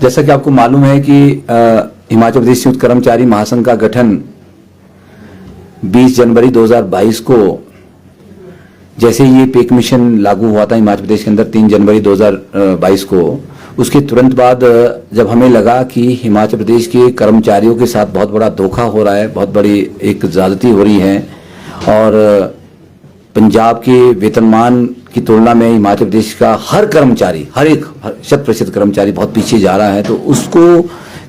जैसा कि आपको मालूम है कि हिमाचल प्रदेश संयुक्त कर्मचारी महासंघ का गठन 20 जनवरी 2022 को जैसे ये पे कमीशन लागू हुआ था हिमाचल प्रदेश के अंदर 3 जनवरी 2022 को, उसके तुरंत बाद जब हमें लगा कि हिमाचल प्रदेश के कर्मचारियों के साथ बहुत बड़ा धोखा हो रहा है, बहुत बड़ी एक ज्यादती हो रही है और पंजाब के वेतनमान की तुलना में हिमाचल प्रदेश का हर कर्मचारी, हर एक 100% कर्मचारी बहुत पीछे जा रहा है, तो उसको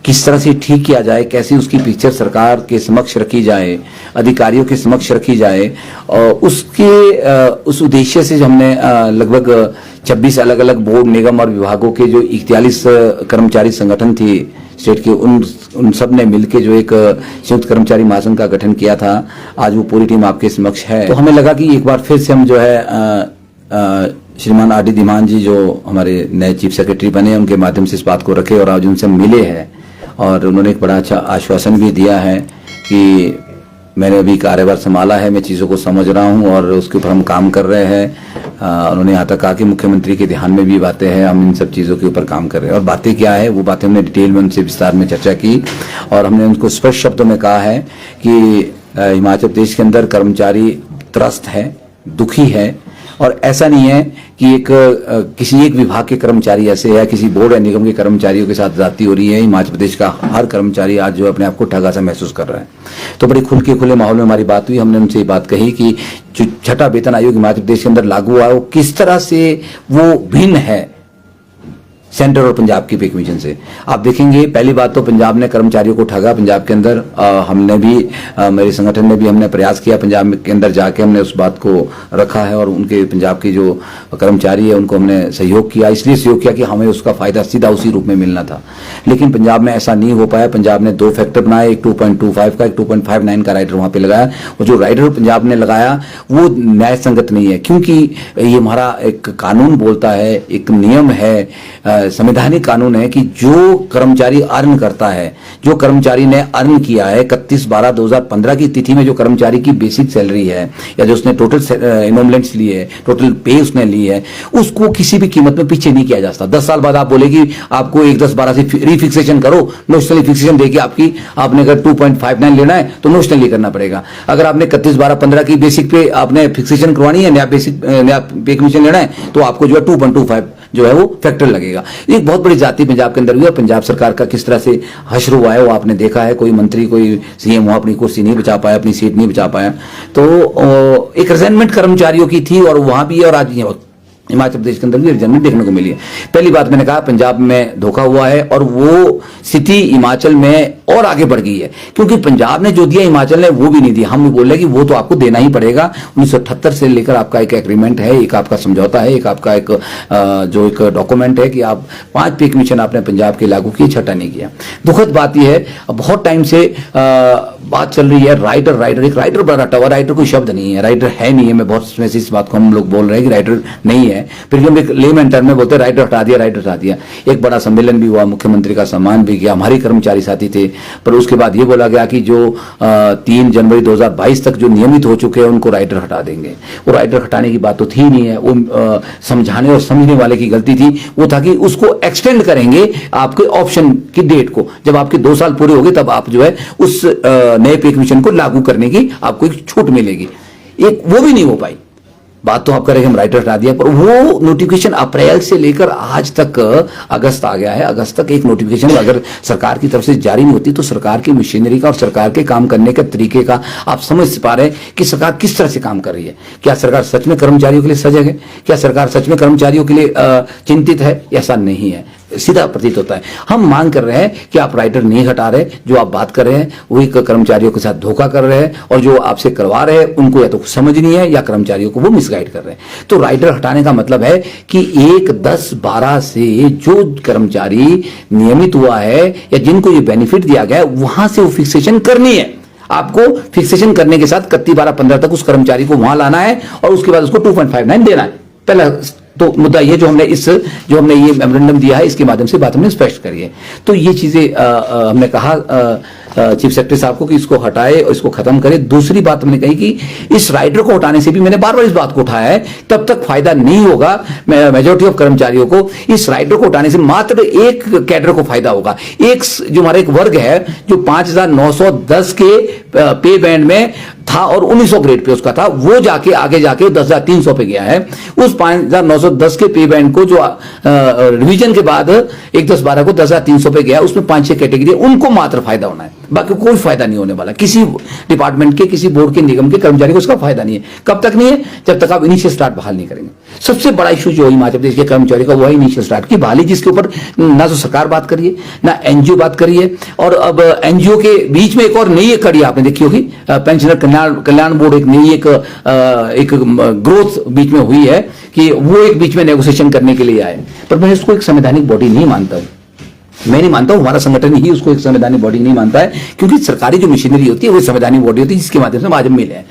किस तरह से ठीक किया जाए, कैसे उसकी पिक्चर सरकार के समक्ष रखी जाए, अधिकारियों के समक्ष रखी जाए, और उस उद्देश्य से हमने लगभग 26 अलग अलग बोर्ड, निगम और विभागों के जो 41 कर्मचारी संगठन थे स्टेट के, उन सब ने मिलकर जो एक संयुक्त कर्मचारी महासंघ का गठन किया था। आज वो पूरी टीम आपके समक्ष है। तो हमें लगा कि एक बार फिर से हम जो है श्रीमान आर डी धीमान जी जो हमारे नए चीफ सेक्रेटरी बने, उनके माध्यम से इस बात को रखे और आज उनसे मिले हैं और उन्होंने एक बड़ा अच्छा आश्वासन भी दिया है कि मैंने अभी कार्यभार संभाला है, मैं चीज़ों को समझ रहा हूं और उसके ऊपर हम काम कर रहे हैं। उन्होंने यहाँ तक कहा कि मुख्यमंत्री के ध्यान में भी बातें हैं, हम इन सब चीज़ों के ऊपर काम कर रहे हैं। और बातें क्या है, वो बातें हमने डिटेल में उनसे विस्तार में चर्चा की और हमने उनको स्पष्ट शब्दों में कहा है कि हिमाचल प्रदेश के अंदर कर्मचारी त्रस्त है, दुखी है और ऐसा नहीं है कि किसी एक विभाग के कर्मचारी ऐसे है, किसी बोर्ड या निगम के कर्मचारियों के साथ जाती हो रही है। हिमाचल प्रदेश का हर कर्मचारी आज जो अपने आप को ठगा सा महसूस कर रहा है। तो बड़ी खुले माहौल में हमारी बात हुई। हमने उनसे ये बात कही कि जो छठा वेतन आयोग हिमाचल प्रदेश के अंदर लागू हुआ है वो किस तरह से वो भिन्न है सेंटर और पंजाब की पे कमीशन से। आप देखेंगे, पहली बात तो पंजाब ने कर्मचारियों को ठगा। पंजाब के अंदर हमने भी, मेरे संगठन ने भी हमने प्रयास किया, पंजाब के अंदर जाके हमने उस बात को रखा है और उनके पंजाब के जो कर्मचारी है उनको हमने सहयोग किया। इसलिए सहयोग किया कि हमें उसका फायदा सीधा उसी रूप में मिलना था, लेकिन पंजाब में ऐसा नहीं हो पाया। पंजाब ने 2 फैक्टर बनाए, एक 2.25 का, एक 2.59 का राइडर वहां पे लगाया और जो राइडर पंजाब ने लगाया वो न्याय संगत नहीं है, क्योंकि ये हमारा एक कानून बोलता है, एक नियम है, संवैधानिक कानून है कि जो कर्मचारी अर्न करता है, जो कर्मचारी ने अर्न किया है 31/12/2015 की तिथि में, जो कर्मचारी की बेसिक सैलरी है या जो उसने टोटल इनोमलेंट्स लिए है, टोटल पे उसने ली है, उसको किसी भी कीमत में पीछे नहीं किया जा सकता। 10 साल बाद आप बोले कि आपको 1/10/12 से रिफिक्सेशन करो, नोशनली फिक्सेशन देखिए आपने अगर 2.59 लेना है तो नोशनली करना पड़ेगा। अगर आपने 31/12/15 की बेसिक पे आपने फिक्सेशन करवानी है, नया पे कमीशन लेना है, तो आपको जो है 2.25 जो है वो फैक्टर लगेगा। एक बहुत बड़ी जाति पंजाब के अंदर हुई है। पंजाब सरकार का किस तरह से हश्र हुआ है वो आपने देखा है। कोई मंत्री, कोई सीएम वहां अपनी कुर्सी नहीं बचा पाया, अपनी सीट नहीं बचा पाया। तो एक रिजाइनमेंट कर्मचारियों की थी और वहां भी और आज हिमाचल प्रदेश के अंदर भी रिजाइनमेंट देखने को मिली है। पहली बात मैंने कहा, पंजाब में धोखा हुआ है और वो स्थिति हिमाचल में और आगे बढ़ गई है, क्योंकि पंजाब ने जो दिया हिमाचल ने वो भी नहीं दिया। हम बोल रहे कि वो तो आपको देना ही पड़ेगा। 1978 से लेकर आपका एक एग्रीमेंट है, एक आपका समझौता है, एक आपका एक जो एक डॉक्यूमेंट है कि आप 5 पे कमीशन आपने पंजाब के लागू किए, छठा नहीं किया। दुखद बात यह है, बहुत टाइम से बात चल रही है राइडर एक राइडर बड़ा रटा हुआ, राइडर कोई शब्द नहीं है, राइडर है नहीं है। मैं बहुत वैसे इस बात को हम लोग बोल रहे हैं कि राइडर नहीं है, फिर हम एक लेमैन टर्म में बोलते हैं राइडर हटा दिया। एक बड़ा सम्मेलन भी हुआ, मुख्यमंत्री का सम्मान भी किया, हमारे कर्मचारी साथी थे, पर उसके बाद ये बोला गया कि जो 3 जनवरी 2022 तक जो नियमित हो चुके हैं उनको राइडर हटा देंगे। वो राइडर हटाने की बात तो थी नहीं है, वो समझाने और समझने वाले की गलती थी। वो था कि उसको एक्सटेंड करेंगे आपके ऑप्शन की डेट को, जब आपके 2 साल पूरे हो गए तब आप जो है उस नए पे कमीशन को लागू करने की आपको एक छूट मिलेगी। एक वो भी नहीं हो पाई। बात तो आप करेंगे हम राइटर हटा दिया, पर वो नोटिफिकेशन अप्रैल से लेकर आज तक अगस्त आ गया है। अगस्त तक एक नोटिफिकेशन अगर सरकार की तरफ से जारी नहीं होती तो सरकार की मशीनरी का और सरकार के काम करने के तरीके का आप समझ पा रहे हैं कि सरकार किस तरह से काम कर रही है। क्या सरकार सच में कर्मचारियों के लिए सजग है? क्या सरकार सच में कर्मचारियों के लिए चिंतित है? ऐसा नहीं है, सीधा प्रतीत होता है। हम मांग कर रहे हैं कि आप राइडर नहीं हटा रहे, जो आप बात कर रहे हैं वही कर्मचारियों के साथ धोखा कर रहे हैं और जो आपसे करवा रहे हैं उनको या तो समझ नहीं है या कर्मचारियों को वो मिसगाइड कर रहे हैं। तो राइडर हटाने का मतलब है कि 1/10/12 से जो कर्मचारी नियमित हुआ है या जिनको ये बेनिफिट दिया गया है वहां से वो फिक्सेशन करनी है। आपको फिक्सेशन करने के साथ 31/12/15 तक उस कर्मचारी को वहां लाना है और उसके बाद उसको 2.59 देना है। पहला तो मुद्दा ये जो हमने ये मेमोरेंडम दिया है इसके माध्यम से बात हमने स्पष्ट करी है। तो ये चीजें हमने कहा चीफ सेक्रेटरी साहब को कि इसको हटाए और इसको खत्म करे। दूसरी बात हमने कही कि इस राइडर को हटाने से भी, मैंने बार बार इस बात को उठाया है, तब तक फायदा नहीं होगा मेजॉरिटी ऑफ कर्मचारियों को। इस राइडर को हटाने से मात्र एक कैडर को फायदा होगा। एक जो हमारा एक वर्ग है जो 5,910 के पे बैंड में था और 1900 ग्रेड पे उसका था, वो जाके आगे जाके 10,300 पे गया है। उस 5,910 के पे बैंड को जो रिवीजन के बाद 1-10-12 को 10,300 पे गया, उसमें 5-6 कैटेगरी, उनको मात्र फायदा होना है, बाकी कोई फायदा नहीं होने वाला। किसी डिपार्टमेंट के, किसी बोर्ड के, निगम के कर्मचारी को उसका फायदा नहीं है। कब तक नहीं है? जब तक आप इनिशियल स्टार्ट बहाल नहीं करेंगे। सबसे बड़ा इशू जो हिमाचल प्रदेश के कर्मचारी का वो है इनिशियल स्टार्ट की बहाली, जिसके ऊपर ना तो सरकार बात करिए, ना एनजीओ बात करिए। और अब एनजीओ के बीच में एक और नई कड़ी आपने देखी होगी, पेंशनर कल्याण बोर्ड, एक नई एक ग्रोथ बीच में हुई है कि वो एक बीच में नेगोशिएशन करने के लिए आए। पर मैं इसको एक संवैधानिक बॉडी नहीं मानता हूं, मैं नहीं मानता हूं, हमारा संगठन ही उसको एक संवैधानिक बॉडी नहीं मानता है, क्योंकि सरकारी जो मशीनरी होती है वो संवैधानिक बॉडी होती है, जिसके माध्यम से हम आज मिले हैं।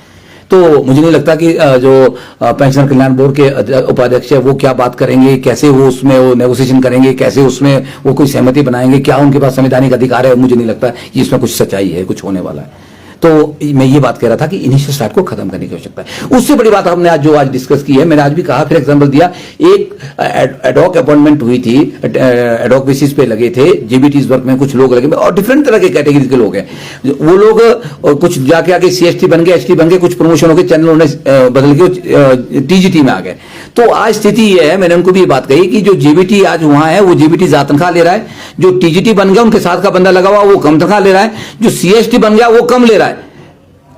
तो मुझे नहीं लगता कि जो पेंशनर कल्याण बोर्ड के उपाध्यक्ष है वो क्या बात करेंगे, कैसे वो उसमें वो नेगोशिएशन करेंगे, कैसे उसमें वो कोई सहमति बनाएंगे, क्या उनके पास संवैधानिक अधिकार है, मुझे नहीं लगता कि इसमें कुछ सच्चाई है, कुछ होने वाला है। तो मैं ये बात कह रहा था कि इनिशियल स्टार्ट को खत्म करने की आवश्यकता है। उससे बड़ी बात हमने आज डिस्कस की है, मैंने आज भी कहा, फिर एग्जांपल दिया, एक एडॉक अपॉइंटमेंट हुई थी, एडॉक बेसिस पे लगे थे जीबीटीज वर्क में कुछ लोग लगे और डिफरेंट तरह के कैटेगरी के लोग हैं। वो लोग कुछ जाके आगे सीएसटी बन गए, एचटी बन गए, कुछ प्रमोशन हो गए, चैनल उन्हें बदल के टीजीटी में आ गए। तो आज स्थिति ये है, मैंने उनको भी ये बात कही कि जो जीबीटी आज वहां है वो जीबीटी ज्यादा तनख्वाह ले रहा है, जो टीजीटी बन गया उनके साथ का बंदा लगा हुआ वो कम तनख्वाह ले रहा है, जो सीएसटी बन गया वो कम ले रहा है,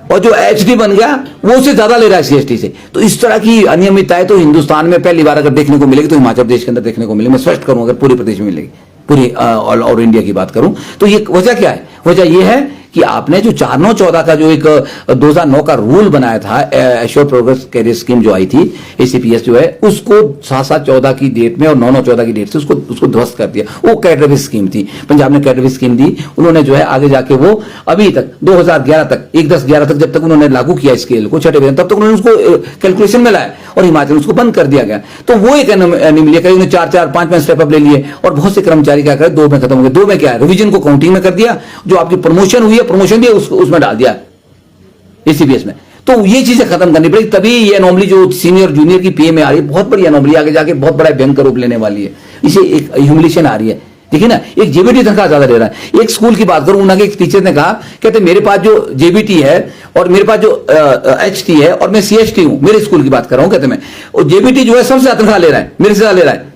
और जो एचडी बन गया वो उससे ज्यादा ले रहा है सीएसटी से। तो इस तरह की अनियमितताएं तो हिंदुस्तान में पहली बार अगर देखने को मिलेगी तो हिमाचल प्रदेश के अंदर देखने को मिलेगी। मैं स्पष्ट करूं, अगर पूरे प्रदेश में मिलेगी, पूरी ऑल ओवर इंडिया की बात करूं तो ये वजह क्या है? वजह यह है कि आपने जो 4-9-14 का जो एक 2009 का रूल बनाया था, एश्योर प्रोग्रेस कैरियर स्कीम जो आई थी, एसीपीएस जो है, उसको 7-7-14 की डेट में और 9-9-14 की डेट से उसको ध्वस्त कर दिया। वो कैडर बेस स्कीम थी, पंजाब ने कैडर बेस स्कीम दी, उन्होंने जो है आगे जाके वो अभी तक 2011 तक 1-10-11 तक जब तक उन्होंने लागू किया स्केल को छठे वेतन, तब तक उन्होंने उसको कैलकुलेशन में लाया और हिमाचल उसको बंद कर दिया गया। तो वो एक एनिमिलिया, कहीं उन्हें 4-4-5 स्टेप अप ले लिए और बहुत से कर्मचारी क्या करे, 2 में खत्म हो गए। 2 में क्या है, रिवीजन को काउंटिंग में कर दिया, जो आपकी प्रमोशन हुई है प्रमोशन भी उसमें डाल दिया एसीबीएस में। तो ये चीजें खत्म करनी पड़ेगी, तभी ये एनोमली जो सीनियर जूनियर की पीए में आ रही है, बहुत बड़ी एनोमली आगे जाके बहुत बड़ा भयंकर रूप लेने वाली है। इसे एक ह्यूमिलेशन आ रही है। देखिए ना, एक जेबीटी तनख्वाह ज्यादा ले रहा है। एक स्कूल की बात करूं, उनके एक टीचर ने कहा, कहते मेरे पास जो जेबीटी है और मेरे पास जो एचटी है और मैं सीएचटी हूं, मेरे स्कूल की बात कर रहा हूं, कहते मैं, और जेबीटी जो है सबसे ज्यादा तनख्वाह ले रहा है, मेरे से ज्यादा ले रहा है,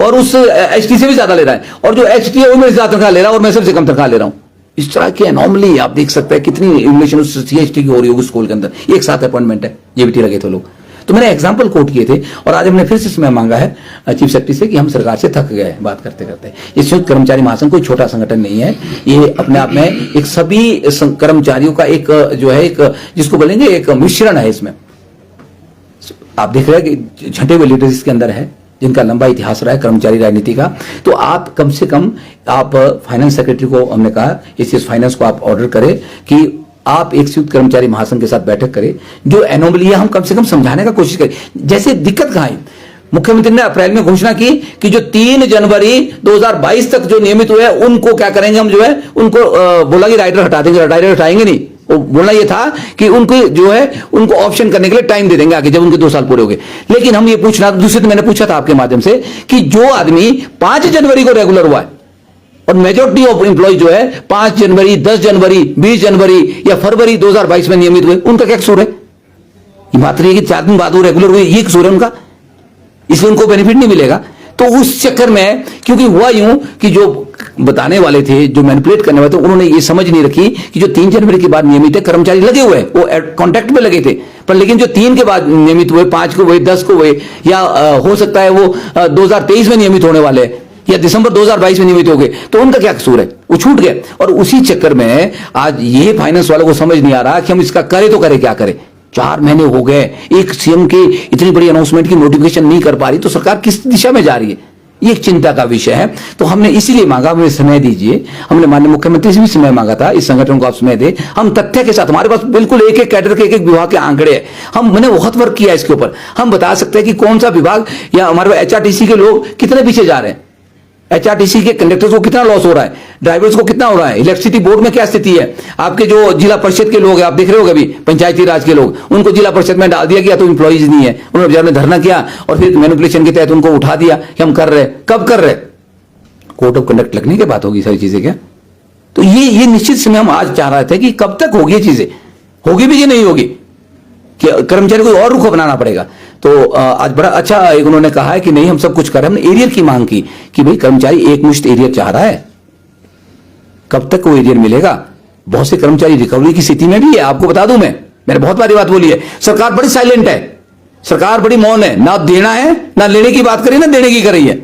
और उस एचटी से भी ज्यादा ले रहा है, और जो एचटी है वो मेरे से ज्यादा तनख्वाह ले रहा है और मैं सबसे कम तनख्वाह ले रहा हूं। इस तरह की एनोमली आप देख सकते हैं, कितनी इन्फ्लेशन उस सीएचटी की हो रही होगी स्कूल के अंदर। एक साथ अपॉइंटमेंट है, जेबीटी लगे थे लोग। तो मैंने एग्जाम्पल कोट किए थे और आज हमने फिर से समय मांगा है चीफ सेक्रेटरी से कि हम सरकार से थक गए बात करते करते। ये संयुक्त कर्मचारी महासंघ कोई छोटा संगठन नहीं है, ये अपने आप में एक सभी कर्मचारियों का एक जो है एक जिसको बोलेंगे एक मिश्रण है। इसमें आप देख रहे हैं कि छठे हुए लीडर्स इसके अंदर है, जिनका लंबा इतिहास रहा है कर्मचारी राजनीति का। तो आप कम से कम आप फाइनेंस सेक्रेटरी को, हमने कहा इस फाइनेंस को आप ऑर्डर करें कि आप एक संयुक्त कर्मचारी महासंघ के साथ बैठक करें, जो एनोमली है हम कम से कम समझाने का कोशिश करें। जैसे दिक्कत कहां है, मुख्यमंत्री ने अप्रैल में घोषणा की कि जो 3 जनवरी 2022 तक जो नियमित हुए उनको क्या करेंगे, हम जो है उनको बोला कि राइडर हटा देंगे। राइडर हटाएंगे नहीं, वो बोलना ये था कि उनको जो है उनको ऑप्शन करने के लिए टाइम दे देंगे आगे जब उनके 2 साल पूरे हो गए। लेकिन हम ये पूछना, दूसरे तो मैंने पूछा था आपके माध्यम से कि जो आदमी 5 जनवरी को रेगुलर हुआ है और मेजॉरिटी ऑफ एम्प्लॉय जो है 5 जनवरी, 10 जनवरी, 20 जनवरी या फरवरी 2022 में नियमित हुए, उनका क्या कसूर है? ये बात रही है कि 4 दिन बाद वो रेगुलर हुए, ये कसूर है उनका, इसलिए उनको बेनिफिट नहीं मिलेगा। तो उस चक्कर में क्योंकि हुआ यूं कि जो बताने वाले थे, जो मैनिपुलेट करने वाले थे, उन्होंने ये समझ नहीं रखी कि जो 3 जनवरी के बाद नियमित है कर्मचारी लगे हुए, वो कॉन्ट्रैक्ट में लगे थे, पर लेकिन जो 3 के बाद नियमित हुए, 5 को हुए, 10 को हुए, या हो सकता है वो 2023 में नियमित होने वाले या दिसंबर 2022 में नियमित हो गए, तो उनका क्या कसूर है? वो छूट गए। और उसी चक्कर में आज ये फाइनेंस वालों को समझ नहीं आ रहा कि हम इसका करें तो करें क्या करें। 4 महीने हो गए, एक सीएम के इतनी बड़ी अनाउंसमेंट की नोटिफिकेशन नहीं कर पा रही, तो सरकार किस दिशा में जा रही है, ये एक चिंता का विषय है। तो हमने इसीलिए मांगा, हमें समय दीजिए। हमने माननीय मुख्यमंत्री से भी समय मांगा था, इस संगठन को आप समय दें। हम तथ्य के साथ, हमारे पास बिल्कुल एक एक कैडर के एक एक विभाग के आंकड़े हैं, मैंने बहुत वर्क किया इसके ऊपर। हम बता सकते हैं कि कौन सा विभाग या हमारे एचआरटीसी के लोग कितने पीछे जा रहे हैं। एचआरटीसी के कंडक्टर्स को कितना लॉस हो रहा है, ड्राइवर्स को कितना हो रहा है, इलेक्ट्रिसिटी बोर्ड में क्या स्थिति है, आपके जो जिला परिषद के लोग हैं, आप देख रहे होगे अभी पंचायती राज के लोग, उनको जिला परिषद में डाल दिया गया तो एम्प्लॉइज नहीं है, उन्होंने बाजार में धरना किया और फिर मैनिपुलेशन के तहत उनको उठा दिया कि हम कर रहे हैं। कब कर रहे? कोड ऑफ कंडक्ट लगने के बाद होगी सारी चीजें क्या? तो ये निश्चित समय हम आज चाह रहे थे कि कब तक होगी ये चीजें, होगी भी कि नहीं होगी, कि कर्मचारी को और रुख अपनाना पड़ेगा। तो आज बड़ा अच्छा एक उन्होंने कहा है कि नहीं हम सब कुछ कर रहे हैं। हमने एरियर की मांग की कि भाई कर्मचारी एक मुश्त एरियर चाह रहा है, कब तक वो एरियर मिलेगा? बहुत से कर्मचारी रिकवरी की स्थिति में भी है, आपको बता दूं मैंने बहुत बारी बात बोली है, सरकार बड़ी साइलेंट है, सरकार बड़ी मौन है, ना देना है ना लेने की बात करी ना देने की कर रही है।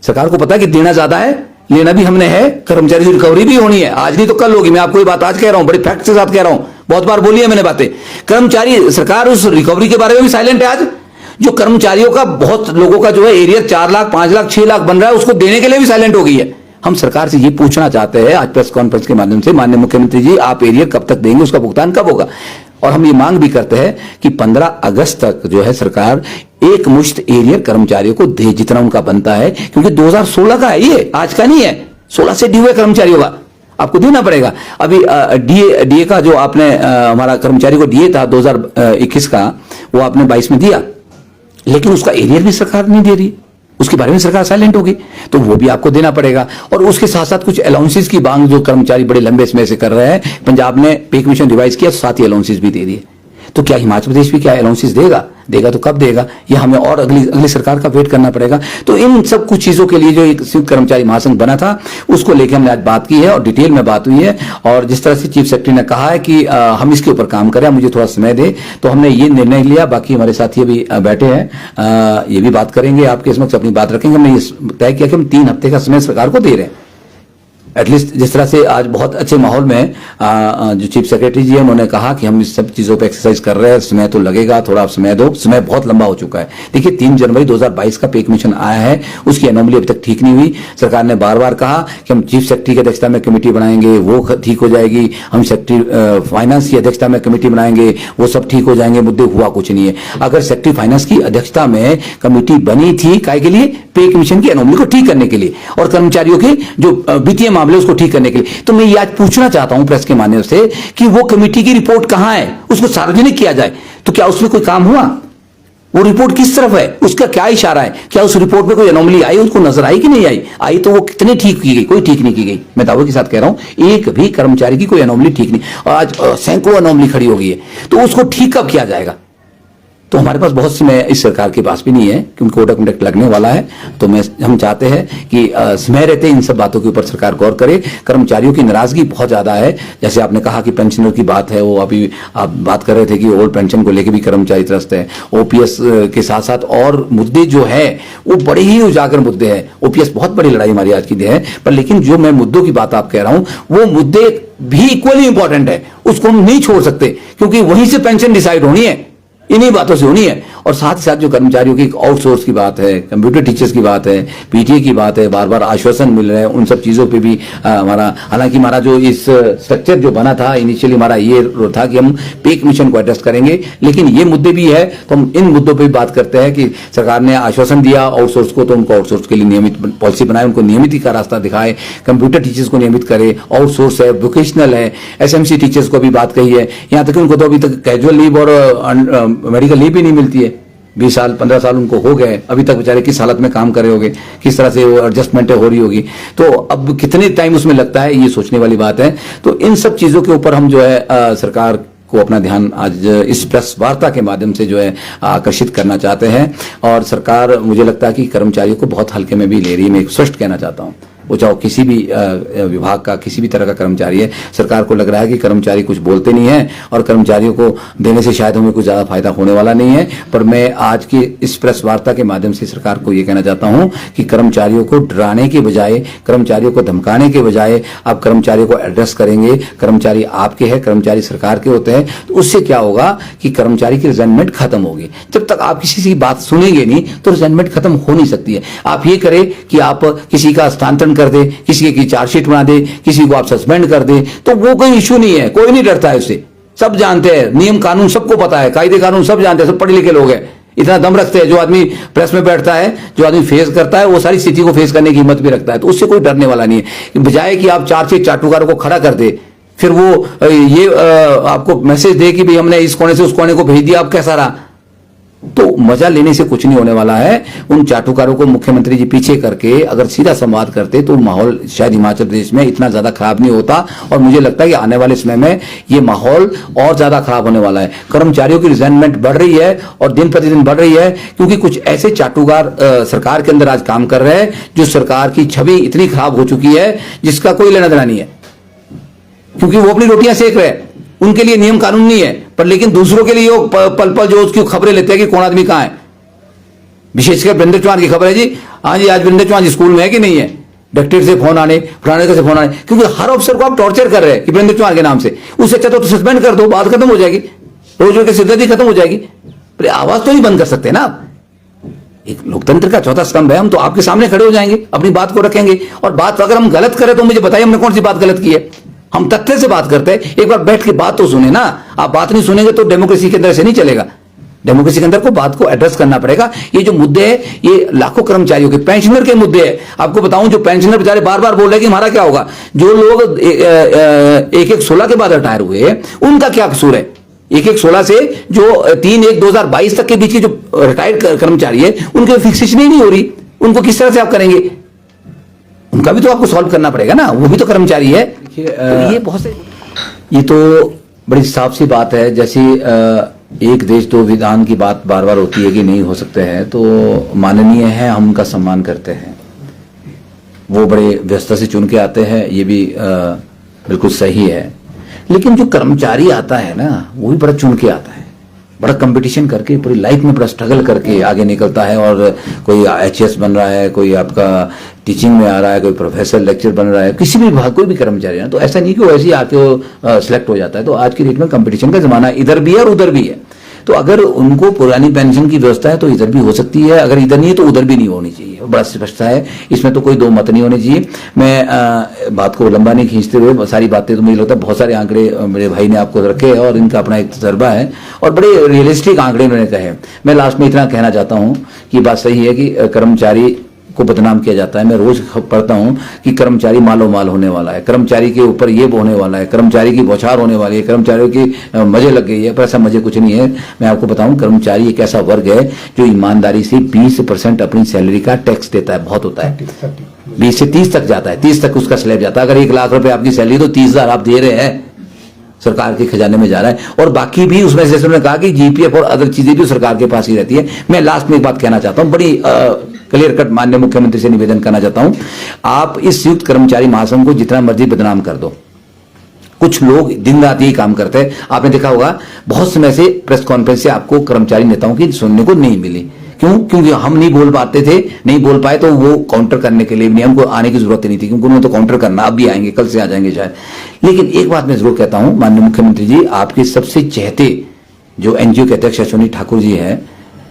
सरकार को पता है कि देना ज्यादा है, लेना भी हमने है, कर्मचारी की रिकवरी भी होनी है, आज नहीं तो कल होगी। मैं आपको ये बात आज कह रहा हूं, बड़ी फैक्ट के साथ कह रहा हूं, बहुत बार बोली है मैंने बातें। कर्मचारी सरकार उस रिकवरी के बारे में भी साइलेंट है। आज जो कर्मचारियों का बहुत लोगों का जो है एरियर 4 लाख 5 लाख 6 लाख बन रहा है, उसको देने के लिए भी साइलेंट हो गई है। हम सरकार से ये पूछना चाहते हैं आज प्रेस कॉन्फ्रेंस के माध्यम से, माननीय मुख्यमंत्री जी आप एरियर कब तक देंगे, उसका भुगतान कब होगा? और हम ये मांग भी करते हैं कि 15 अगस्त तक जो है सरकार एक मुश्त एरियर कर्मचारियों को दे जितना उनका बनता है, क्योंकि 2016 का है ये, आज का नहीं है, 16 से ड्यू है कर्मचारियों का, आपको देना पड़ेगा। अभी डीए का जो आपने हमारा कर्मचारी को डीए था 2021 का, वो आपने 22 में दिया, लेकिन उसका एरियर भी सरकार नहीं दे रही, उसके बारे में सरकार साइलेंट होगी, तो वो भी आपको देना पड़ेगा। और उसके साथ साथ कुछ अलाउंसेस की मांग जो कर्मचारी बड़े लंबे समय से कर रहे हैं, पंजाब ने पे कमीशन रिवाइज किया, साथ ही अलाउंसेस भी दे दिए। तो क्या हिमाचल प्रदेश भी क्या अलाउंसेस देगा? देगा तो कब देगा? ये हमें और अगली सरकार का वेट करना पड़ेगा। तो इन सब कुछ चीजों के लिए जो एक संयुक्त कर्मचारी महासंघ बना था, उसको लेकर हमने आज बात की है और डिटेल में बात हुई है। और जिस तरह से चीफ सेक्रेटरी ने कहा है कि हम इसके ऊपर काम करें, मुझे थोड़ा समय दे, तो हमने ये निर्णय लिया। बाकी हमारे साथी अभी बैठे हैं, ये भी बात करेंगे, आपके समक्ष अपनी बात रखेंगे। हमने ये तय किया कि हम 3 हफ्ते का समय सरकार को दे रहे हैं, एटलीस्ट। जिस तरह से आज बहुत अच्छे माहौल में जो चीफ सेक्रेटरी जी है उन्होंने कहा कि हम इस सब चीजों पे एक्सरसाइज कर रहे हैं, समय तो लगेगा, थोड़ा समय दो, समय बहुत लंबा हो चुका है। देखिए 3 जनवरी 2022 का पे कमीशन आया है, उसकी एनोमली अभी तक ठीक नहीं हुई। सरकार ने बार बार कहा कि हम चीफ सेक्रेटरी की अध्यक्षता में कमेटी बनाएंगे, वो ठीक हो जाएगी, हम सेक्रेटरी फाइनेंस की अध्यक्षता में कमेटी बनाएंगे, वो सब ठीक हो जाएंगे, मुद्दे हुआ कुछ नहीं है। अगर सेक्रेटरी फाइनेंस की अध्यक्षता में कमेटी बनी थी काय के लिए? पे कमीशन की एनोमली को ठीक करने के लिए और कर्मचारियों के जो वित्तीय मामले उसको ठीक करने के लिए। तो मैं ये आज पूछना चाहता हूं प्रेस के माध्यम से कि वो कमेटी की रिपोर्ट कहां है, उसको सार्वजनिक किया जाए। तो क्या उसमें कोई काम हुआ? वो रिपोर्ट किस तरफ है, उसका क्या इशारा है? क्या उस रिपोर्ट में कोई एनोमली आई, उसको नजर आई कि नहीं आई? आई तो वो कितनी ठीक की गई? कोई ठीक नहीं की गई। मैं दावे के साथ कह रहा हूं, एक भी कर्मचारी की कोई एनोमली ठीक नहीं। और आज सैकड़ों एनोमली खड़ी हो गई है, तो उसको ठीक कब किया जाएगा? तो हमारे पास बहुत समय इस सरकार के पास भी नहीं है, क्योंकि कोड ऑफ कंडक्ट लगने वाला है। तो हम चाहते हैं कि समय रहते इन सब बातों के ऊपर सरकार गौर करे। कर्मचारियों की नाराजगी बहुत ज्यादा है, जैसे आपने कहा कि पेंशनर की बात है, वो अभी आप बात कर रहे थे कि ओल्ड पेंशन को लेकर भी कर्मचारी त्रस्त है। ओपीएस के साथ साथ और मुद्दे जो है वो बड़े ही उजागर मुद्दे हैं। ओपीएस बहुत बड़ी लड़ाई हमारी आज की है, पर लेकिन जो मैं मुद्दों की बात आप कह रहा हूं, वो मुद्दे भी इक्वली इंपॉर्टेंट है, उसको हम नहीं छोड़ सकते, क्योंकि वहीं से पेंशन डिसाइड होनी है, इन्हीं बातों से होनी है। और साथ ही साथ जो कर्मचारियों की आउटसोर्स की बात है, कंप्यूटर टीचर्स की बात है, पीटीए की बात है, बार बार आश्वासन मिल रहे हैं, उन सब चीजों पे भी हमारा, हालांकि हमारा जो इस स्ट्रक्चर जो बना था इनिशियली, हमारा ये था कि हम पे कमीशन को एडजस्ट करेंगे, लेकिन ये मुद्दे भी है तो हम इन मुद्दों पर भी बात करते हैं कि सरकार ने आश्वासन दिया आउटसोर्स को, तो उनको आउटसोर्स के लिए नियमित पॉलिसी बनाए, उनको नियमित का रास्ता दिखाए, कंप्यूटर टीचर्स को नियमित करे, आउटसोर्स है, वोकेशनल है, एसएमसी टीचर्स को भी बात कही है। यहाँ तक उनको तो अभी तक कैजुअल लीव और मेडिकल लीव भी नहीं मिलती है। 20 साल 15 साल उनको हो गए, अभी तक बेचारे किस हालत में काम कर रहे होंगे, किस तरह से वो एडजस्टमेंट हो रही होगी, तो अब कितने टाइम उसमें लगता है, ये सोचने वाली बात है। तो इन सब चीजों के ऊपर हम जो है सरकार को अपना ध्यान आज इस प्रेस वार्ता के माध्यम से जो है आकर्षित करना चाहते हैं। और सरकार, मुझे लगता है कि कर्मचारियों को बहुत हल्के में भी ले रही है। मैं स्पष्ट कहना चाहता हूं, वो चाहे किसी भी विभाग का किसी भी तरह का कर्मचारी है, सरकार को लग रहा है कि कर्मचारी कुछ बोलते नहीं है और कर्मचारियों को देने से शायद हमें कुछ ज्यादा फायदा होने वाला नहीं है। पर मैं आज की इस प्रेस वार्ता के माध्यम से सरकार को यह कहना चाहता हूं कि कर्मचारियों को डराने के बजाय, कर्मचारियों को धमकाने के बजाय आप कर्मचारियों को एड्रेस करेंगे। कर्मचारी आपके हैं, कर्मचारी सरकार के होते हैं, तो उससे क्या होगा कि कर्मचारी की रिजाइनमेंट खत्म होगी। जब तक आप किसी की बात सुनेंगे नहीं तो रिजाइनमेंट खत्म हो नहीं सकती है। आप ये करें कि आप किसी का स्थानांतरण कर दे, किसी की चार्जशीट बना दे, किसी को आप सस्पेंड कर दे, तो वो कोई इश्यू नहीं है, कोई नहीं डरता है उससे। सब जानते हैं, नियम कानून सबको पता है, कायदे कानून सब जानते हैं, सब पढ़े लिखे लोग हैं। इतना दम रखते हैं। जो आदमी प्रेस में बैठता है, जो आदमी फेस करता है, वो सारी स्थिति को फेस करने की हिम्मत भी रखता है, तो उससे कोई डरने वाला नहीं है। बजाय कि आप 4-6 चाटुकारों को खड़ा कर दे, फिर वो ये आपको मैसेज दे कि भाई हमने इस कोने से उस कोने को भेज दिया, अब कैसा रहा, तो मजा लेने से कुछ नहीं होने वाला है। उन चाटुकारों को मुख्यमंत्री जी पीछे करके अगर सीधा संवाद करते तो माहौल शायद हिमाचल प्रदेश में इतना ज्यादा खराब नहीं होता। और मुझे लगता है कि आने वाले समय में ये माहौल और ज्यादा खराब होने वाला है। कर्मचारियों की रिजाइनमेंट बढ़ रही है और दिन प्रतिदिन बढ़ रही है, क्योंकि कुछ ऐसे चाटुकार सरकार के अंदर आज काम कर रहे हैं जो सरकार की छवि इतनी खराब हो चुकी है जिसका कोई लेना देना नहीं है, क्योंकि वो अपनी रोटियां सेक रहे हैं, उनके लिए नियम कानून नहीं है, पर लेकिन दूसरों के लिए वो पल पल जो उसकी खबरें लेते हैं कि कौन आदमी कहां है। विशेषकर वीरेंद्र चौहान की खबर है जी, हाँ जी आज वीरेंद्र चौहान स्कूल में है कि नहीं है, डायरेक्टर से फोन आने, फलाने से फोन आने, क्योंकि हर अफसर को आप टॉर्चर कर रहे हैं कि वीरेंद्र चौहान के नाम से। उससे अच्छा तो सस्पेंड कर दो, बात खत्म हो जाएगी, रोज रोज की सिरदर्दी खत्म हो जाएगी। पर आवाज तो नहीं बंद कर सकते ना आप। एक लोकतंत्र का चौथा स्तंभ है, हम तो आपके सामने खड़े हो जाएंगे, अपनी बात को रखेंगे, और बात अगर हम गलत करें तो मुझे बताइए हमने कौन सी बात गलत की है। हम तथ्य से बात करते हैं, एक बार बैठ के बात तो सुने ना। आप बात नहीं सुनेंगे तो डेमोक्रेसी के अंदर से नहीं चलेगा। डेमोक्रेसी के अंदर को बात को एड्रेस करना पड़ेगा। ये जो मुद्दे हैं, ये लाखों कर्मचारियों के, पेंशनर के मुद्दे हैं। आपको बताऊं, जो पेंशनर बेचारे बार बार बोल रहे हैं कि हमारा क्या होगा, जो लोग 1/1/16 के बाद रिटायर हुए उनका क्या कसूर है। 1/1/16 से जो 3/1/2022 तक के बीच के जो रिटायर्ड कर्मचारी है उनके फिक्सेशन ही नहीं हो रही, उनको किस तरह से आप करेंगे, उनका भी तो आपको सॉल्व करना पड़ेगा ना, वो भी तो कर्मचारी है। तो ये बहुत से, ये तो बड़ी साफ सी बात है। जैसे एक देश दो विधान की बात बार बार होती है कि नहीं हो सकते हैं, तो माननीय है, हम उनका सम्मान करते हैं। वो बड़े व्यवस्था से चुन के आते हैं, ये भी बिल्कुल सही है। लेकिन जो कर्मचारी आता है ना, वो भी बड़ा चुन के आता है, बड़ा कंपटीशन करके, पूरी लाइफ में बड़ा स्ट्रगल करके आगे निकलता है। और कोई HS बन रहा है, कोई आपका टीचिंग में आ रहा है, कोई प्रोफेसर लेक्चर बन रहा है, किसी भी विभाग कोई भी कर्मचारी है, तो ऐसा नहीं कि वो ऐसे ही आके सिलेक्ट हो जाता है। तो आज की डेट में कंपटीशन का जमाना इधर भी है और उधर भी है। तो अगर उनको पुरानी पेंशन की व्यवस्था है तो इधर भी हो सकती है, अगर इधर नहीं है तो उधर भी नहीं होनी चाहिए। बड़ा स्पष्ट है, इसमें तो कोई दो मत नहीं होने चाहिए। मैं बात को लंबा नहीं खींचते हुए, सारी बातें तो मुझे लगता है बहुत सारे आंकड़े मेरे भाई ने आपको रखे हैं और इनका अपना एक तजर्बा है और बड़े रियलिस्टिक आंकड़े उन्होंने कहे। मैं लास्ट में इतना कहना चाहता हूं कि बात सही है कि कर्मचारी को बदनाम किया जाता है। मैं रोज पढ़ता हूं कि कर्मचारी मालो माल होने वाला है, कर्मचारी के ऊपर ये होने वाला है, कर्मचारी की बौछार होने वाली है, कर्मचारियों की मजे लग गई है, पर ऐसा मजे कुछ नहीं है। मैं आपको बताऊं, कर्मचारी एक ऐसा वर्ग है जो ईमानदारी से 20% अपनी सैलरी का टैक्स देता है। बहुत होता है, 20 से 30 तक जाता है, 30 तक उसका स्लैब जाता है। अगर 1 लाख रुपए आपकी सैलरी तो 30,000 आप दे रहे हैं, सरकार के खजाने में जा रहा है। और बाकी भी उसमें जैसे उन्होंने कहा कि GPF और अदर चीजें भी सरकार के पास ही रहती है। मैं लास्ट में एक बात कहना चाहता हूं, बड़ी क्लियर कट माननीय मुख्यमंत्री से निवेदन करना चाहता हूं, आप इस संयुक्त कर्मचारी महासंघ को जितना मर्जी बदनाम कर दो, कुछ लोग दिन रात यही काम करते हैं। आपने देखा होगा बहुत समय से प्रेस कॉन्फ्रेंस से आपको कर्मचारी नेताओं की सुनने को नहीं मिली। क्यों? क्योंकि हम नहीं बोल पाते थे, नहीं बोल पाए, तो वो काउंटर करने के लिए भी नहीं, हमको आने की जरूरत ही नहीं थी, क्योंकि उन्होंने तो काउंटर करना, अब भी आएंगे, कल से आ जाएंगे शायद। लेकिन एक बात मैं जरूर कहता हूं, माननीय मुख्यमंत्री जी, आपके सबसे चहेते जो NGO के अध्यक्ष अश्विनी ठाकुर जी हैं,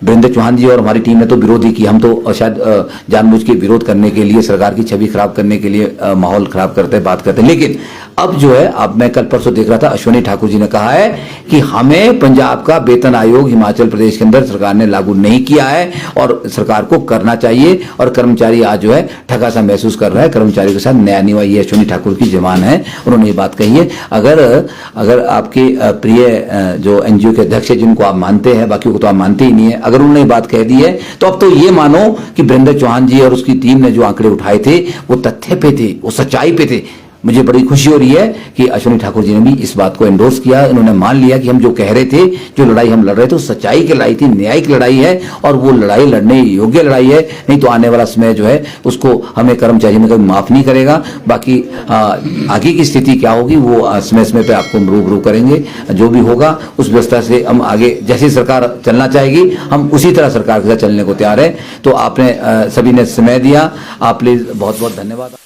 वीरेंद्र चौहान जी और हमारी टीम ने तो विरोध ही किया। हम तो शायद जानबूझ के विरोध करने के लिए, सरकार की छवि खराब करने के लिए माहौल खराब करते हैं, बात करते हैं। लेकिन अब जो है, अब मैं कल परसों देख रहा था, अश्विनी ठाकुर जी ने कहा है कि हमें पंजाब का वेतन आयोग हिमाचल प्रदेश के अंदर सरकार ने लागू नहीं किया है और सरकार को करना चाहिए। और कर्मचारी आज जो है ठगा सा महसूस कर रहा है, कर्मचारियों के साथ न्याय नहीं हुआ। ये अश्विनी ठाकुर की जबान है, उन्होंने ये बात कही है। अगर आपके प्रिय जो NGO के अध्यक्ष है, जिनको आप मानते हैं, बाकी को तो आप मानते ही नहीं है, अगर उन्होंने बात कह दी है तो अब तो ये मानो कि वीरेंद्र चौहान जी और उसकी टीम ने जो आंकड़े उठाए थे वो तथ्य पे थे, वो सच्चाई पे थे। मुझे बड़ी खुशी हो रही है कि अश्विनी ठाकुर जी ने भी इस बात को एंडोर्स किया। उन्होंने मान लिया कि हम जो कह रहे थे, जो लड़ाई हम लड़ रहे थे, वो सच्चाई की लड़ाई थी, न्यायिक लड़ाई है और वो लड़ाई लड़ने योग्य लड़ाई है। नहीं तो आने वाला समय जो है उसको हमें कर्मचारी में कभी माफ नहीं करेगा। बाकी आगे की स्थिति क्या होगी वो समय समय पे आपको रूबरू करेंगे। जो भी होगा उस व्यवस्था से हम आगे, जैसी सरकार चलना चाहेगी हम उसी तरह सरकार के साथ चलने को तैयार है। तो आपने सभी ने समय दिया, आप प्लीज बहुत बहुत धन्यवाद।